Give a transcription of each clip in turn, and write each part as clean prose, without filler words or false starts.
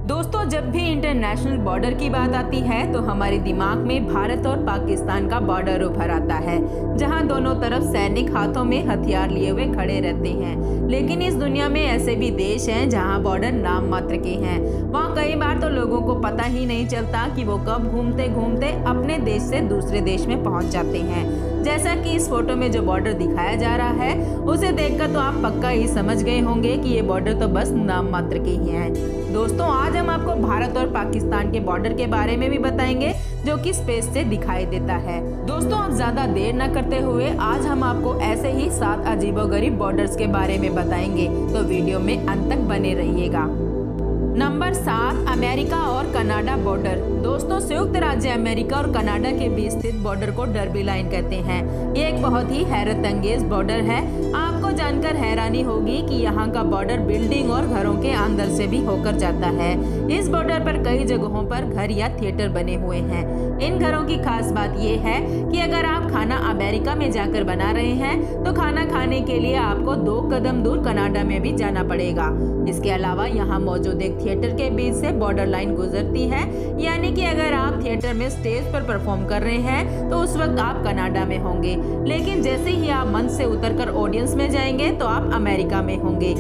दोस्तों, जब भी इंटरनेशनल बॉर्डर की बात आती है तो हमारे दिमाग में भारत और पाकिस्तान का बॉर्डर उभर आता है, जहां दोनों तरफ सैनिक हाथों में हथियार लिए हुए खड़े रहते हैं। लेकिन इस दुनिया में ऐसे भी देश हैं जहां बॉर्डर नाम मात्र के हैं। वहां कई बार तो लोगों को पता ही नहीं चलता कि वो कब घूमते घूमते अपने देश से दूसरे देश में पहुंच जाते हैं। जैसा कि इस फोटो में जो बॉर्डर दिखाया जा रहा है, उसे देखकर तो आप पक्का ही समझ गए होंगे कि ये बॉर्डर तो बस नाम मात्र के ही हैं। दोस्तों, आज हम आपको भारत और पाकिस्तान के बॉर्डर के बारे में भी बताएंगे, जो कि स्पेस से दिखाई देता है। दोस्तों, अब ज्यादा देर न करते हुए आज हम आपको ऐसे ही 7 अजीबोगरीब बॉर्डर्स के बारे में बताएंगे, तो वीडियो में अंत तक बने रहिएगा। नंबर 7, अमेरिका और कनाडा बॉर्डर। दोस्तों, संयुक्त राज्य अमेरिका और कनाडा के बीच स्थित बॉर्डर को डर्बी लाइन कहते हैं। ये एक बहुत ही हैरत अंगेज बॉर्डर है। आपको जानकर हैरानी होगी कि यहाँ का बॉर्डर बिल्डिंग और घरों के अंदर से भी होकर जाता है। इस बॉर्डर पर कई जगहों पर घर या थिएटर बने हुए हैं। इन घरों की खास बात ये है कि अगर आप खाना अमेरिका में जाकर बना रहे हैं तो खाना खाने के लिए आपको 2 कदम दूर कनाडा में भी जाना पड़ेगा। इसके अलावा यहाँ मौजूद एक थिएटर के बीच से बॉर्डर लाइन गुजरती है, यानी कि अगर आप थिएटर में स्टेज पर परफॉर्म कर रहे हैं तो उस वक्त आप कनाडा में होंगे, लेकिन जैसे ही आप मंच से उतरकर ऑडियंस में जाएंगे तो आप अमेरिका में होंगे।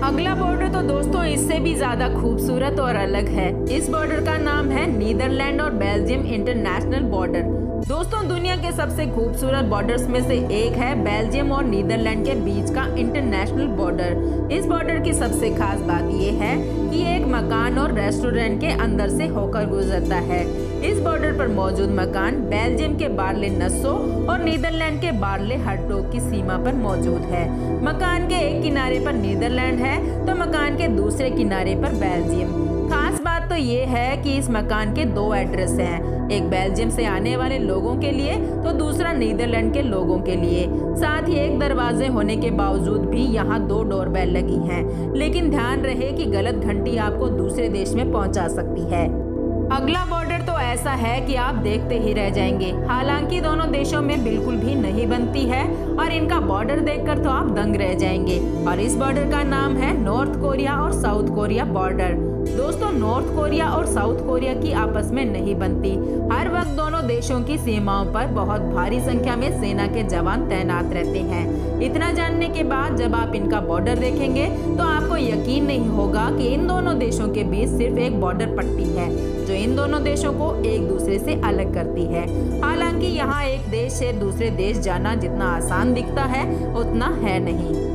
अगला बॉर्डर तो दोस्तों इससे भी ज्यादा खूबसूरत और अलग है। इस बॉर्डर का नाम है नीदरलैंड और बेल्जियम इंटरनेशनल बॉर्डर। दोस्तों, दुनिया के सबसे खूबसूरत बॉर्डर्स में से एक है बेल्जियम और नीदरलैंड के बीच का इंटरनेशनल बॉर्डर। इस बॉर्डर की सबसे खास बात यह है कि एक मकान और रेस्टोरेंट के अंदर से होकर गुजरता है। इस बॉर्डर पर मौजूद मकान बेल्जियम के बार्ले नस्सो और नीदरलैंड के बार्ले हर्टोग की सीमा पर मौजूद है। मकान के एक किनारे पर नीदरलैंड है तो मकान के दूसरे किनारे पर बेल्जियम। खास बात तो ये है कि इस मकान के 2 एड्रेस हैं, एक बेल्जियम से आने वाले लोगों के लिए तो दूसरा नीदरलैंड के लोगों के लिए। साथ ही एक दरवाजे होने के बावजूद भी यहाँ 2 डोरबेल लगी हैं, लेकिन ध्यान रहे कि गलत घंटी आपको दूसरे देश में पहुँचा सकती है। अगला बॉर्डर तो ऐसा है कि आप देखते ही रह जाएंगे। हालांकि दोनों देशों में बिल्कुल भी नहीं बनती है और इनका बॉर्डर देखकर तो आप दंग रह जाएंगे। और इस बॉर्डर का नाम है नॉर्थ कोरिया और साउथ कोरिया बॉर्डर। दोस्तों, नॉर्थ कोरिया और साउथ कोरिया की आपस में नहीं बनती। हर वक्त दोनों देशों की सीमाओं पर बहुत भारी संख्या में सेना के जवान तैनात रहते हैं। इतना जानने के बाद जब आप इनका बॉर्डर देखेंगे तो आपको यकीन नहीं होगा कि इन दोनों देशों के बीच सिर्फ एक बॉर्डर पट्टी है, जो इन दोनों देशों को एक दूसरे से अलग करती है। हालांकि यहाँ एक देश से दूसरे देश जाना जितना आसान दिखता है उतना है नहीं।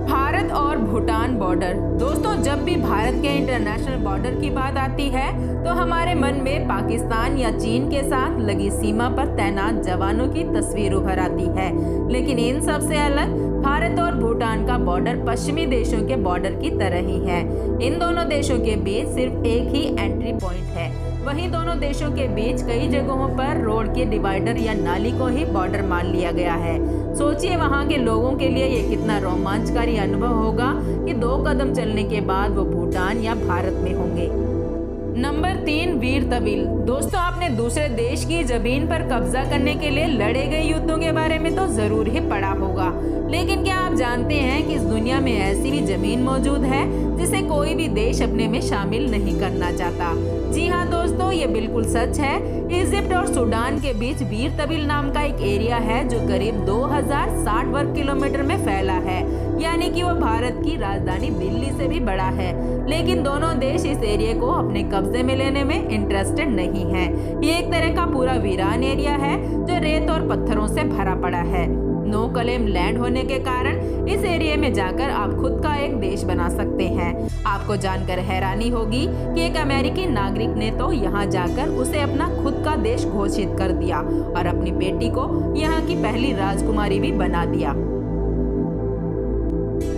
भारत और भूटान बॉर्डर। दोस्तों, जब भी भारत के इंटरनेशनल बॉर्डर की बात आती है तो हमारे मन में पाकिस्तान या चीन के साथ लगी सीमा पर तैनात जवानों की तस्वीर उभर आती है, लेकिन इन सब से अलग भारत और भूटान का बॉर्डर पश्चिमी देशों के बॉर्डर की तरह ही है। इन दोनों देशों के बीच सिर्फ एक ही एंट्री पॉइंट है। वहीं दोनों देशों के बीच कई जगहों पर रोड के डिवाइडर या नाली को ही बॉर्डर मान लिया गया है। सोचिए वहां के लोगों के लिए ये कितना रोमांचकारी अनुभव होगा कि 2 कदम चलने के बाद वो भूटान या भारत में होंगे। नंबर 3, वीर तविल। दोस्तों, आपने दूसरे देश की जमीन पर कब्जा करने के लिए लड़े गए युद्धों के बारे में तो जरूर ही पढ़ा होगा, लेकिन क्या आप जानते हैं कि इस दुनिया में ऐसी भी जमीन मौजूद है जिसे कोई भी देश अपने में शामिल नहीं करना चाहता? जी हाँ दोस्तों, ये बिल्कुल सच है। इजिप्ट और सूडान के बीच वीर तविल नाम का एक एरिया है जो करीब 2060 वर्ग किलोमीटर में फैला है, यानी कि वो भारत की राजधानी दिल्ली से भी बड़ा है। लेकिन दोनों देश इस एरिया को अपने कब्जे में लेने में इंटरेस्टेड नहीं है। ये एक तरह का पूरा वीरान एरिया है जो रेत और पत्थरों से भरा पड़ा है। नो क्लेम लैंड होने के कारण इस एरिया में जाकर आप खुद का एक देश बना सकते हैं। आपको जानकर हैरानी होगी कि एक अमेरिकी नागरिक ने तो यहाँ जाकर उसे अपना खुद का देश घोषित कर दिया और अपनी बेटी को यहाँ की पहली राजकुमारी भी बना दिया।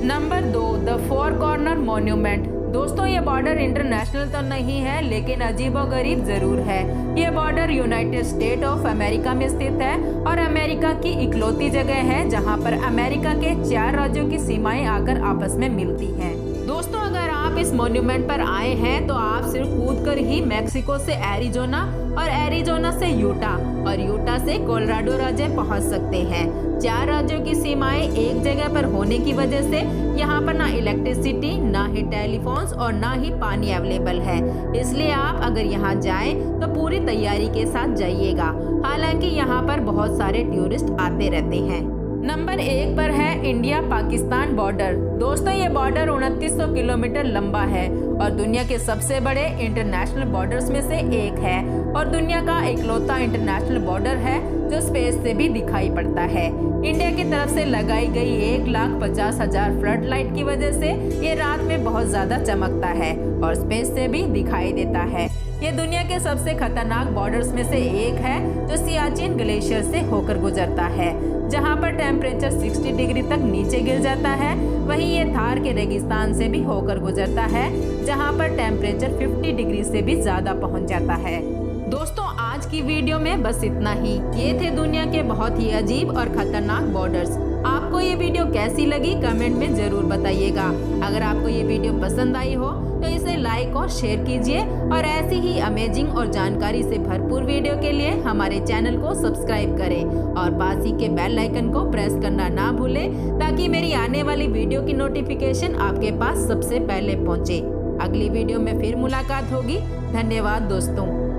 Number 2, the 4 corner monument. दोस्तों, ये बॉर्डर इंटरनेशनल तो नहीं है, लेकिन अजीबोगरीब जरूर है। ये border United state of America में स्थित है और अमेरिका की इकलौती जगह है जहां पर अमेरिका के 4 राज्यों की सीमाएं आकर आपस में मिलती हैं। दोस्तों, अगर आप इस मॉन्यूमेंट पर आए हैं तो आप सिर्फ कूदकर ही मेक्सिको से एरिजोना और एरिजोना से यूटा और यूटा से कोलोराडो राज्य पहुंच सकते हैं। 4 राज्यों की सीमाएं एक जगह पर होने की वजह से यहाँ पर ना इलेक्ट्रिसिटी, ना ही टेलीफोन्स और ना ही पानी अवेलेबल है। इसलिए आप अगर यहाँ जाएं तो पूरी तैयारी के साथ जाइएगा। हालांकि यहाँ पर बहुत सारे टूरिस्ट आते रहते हैं। नंबर 1 पर है इंडिया पाकिस्तान बॉर्डर। दोस्तों, ये बॉर्डर 2900 किलोमीटर लंबा है और दुनिया के सबसे बड़े इंटरनेशनल बॉर्डर्स में से एक है और दुनिया का इकलौता इंटरनेशनल बॉर्डर है जो स्पेस से भी दिखाई पड़ता है। इंडिया की तरफ से लगाई गई 1,50,000 फ्लड लाइट की वजह से ये रात में बहुत ज्यादा चमकता है और स्पेस से भी दिखाई देता है। ये दुनिया के सबसे खतरनाक बॉर्डर्स में से एक है जो सियाचिन ग्लेशियर से होकर गुजरता है, जहाँ पर टेम्परेचर 60 डिग्री तक नीचे गिर जाता है। वहीं ये थार के रेगिस्तान से भी होकर गुजरता है, जहाँ पर टेम्परेचर 50 डिग्री से भी ज्यादा पहुँच जाता है। दोस्तों, आज की वीडियो में बस इतना ही। ये थे दुनिया के बहुत ही अजीब और खतरनाक बॉर्डर्स। आपको ये वीडियो कैसी लगी कमेंट में जरूर बताइएगा। अगर आपको ये वीडियो पसंद आई हो तो इसे लाइक और शेयर कीजिए और ऐसी ही अमेजिंग और जानकारी से भरपूर वीडियो के लिए हमारे चैनल को सब्सक्राइब करें और पास ही के बेल आइकन को प्रेस करना ना भूलें ताकि मेरी आने वाली वीडियो की नोटिफिकेशन आपके पास सबसे पहले पहुंचे। अगली वीडियो में फिर मुलाकात होगी। धन्यवाद दोस्तों।